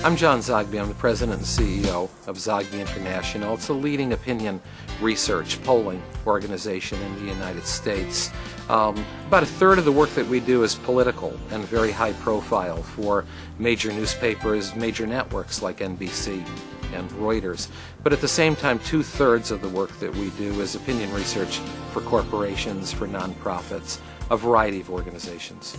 I'm John Zogby. I'm the president and CEO of Zogby International. It's a leading opinion research polling organization in the United States. About a third of the work that we do is political and very high profile for major newspapers, major networks like NBC and Reuters. But at the same time, 2/3 of the work that we do is opinion research for corporations, for nonprofits, a variety of organizations.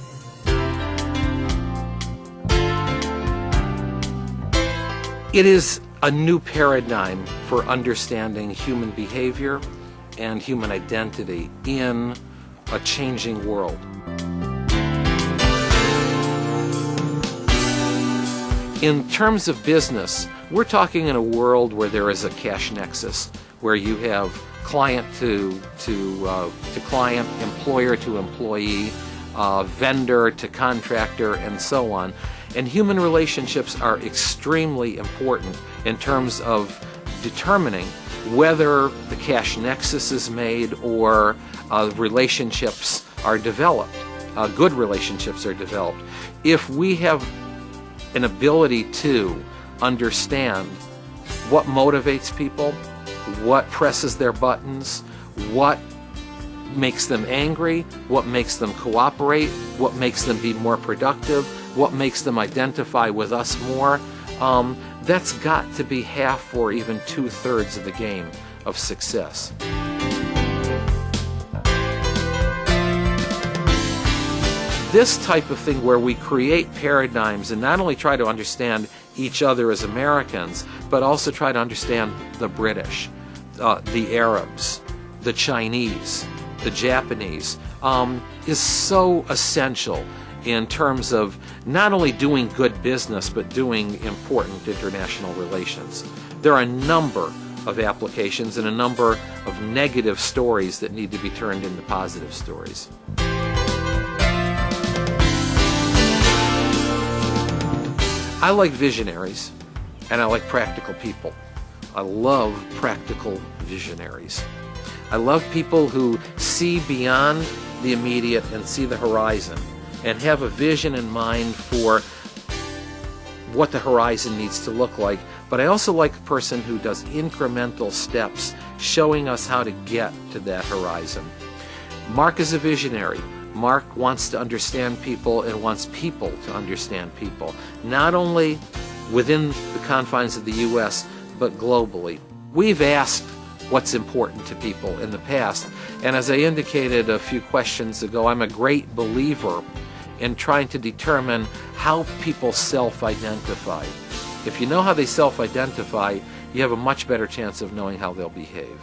It is a new paradigm for understanding human behavior and human identity in a changing world. In terms of business, we're talking in a world where there is a cash nexus, where you have client to client, employer to employee, vendor to contractor, and so on. And human relationships are extremely important in terms of determining whether the cash nexus is made or relationships are developed, good relationships are developed. If we have an ability to understand what motivates people, what presses their buttons, what makes them angry, what makes them cooperate, what makes them be more productive, what makes them identify with us more, that's got to be half or even 2/3 of the game of success. This type of thing where we create paradigms and not only try to understand each other as Americans, but also try to understand the British, the Arabs, the Chinese, the Japanese, is so essential in terms of not only doing good business, but doing important international relations. There are a number of applications and a number of negative stories that need to be turned into positive stories. I like visionaries, and I like practical people. I love practical visionaries. I love people who see beyond the immediate and see the horizon and have a vision in mind for what the horizon needs to look like. But I also like a person who does incremental steps showing us how to get to that horizon. Mark is a visionary. Mark wants to understand people and wants people to understand people, not only within the confines of the U.S., but globally. We've asked what's important to people in the past, and as I indicated a few questions ago, I'm a great believer in trying to determine how people self-identify. If you know how they self-identify, you have a much better chance of knowing how they'll behave.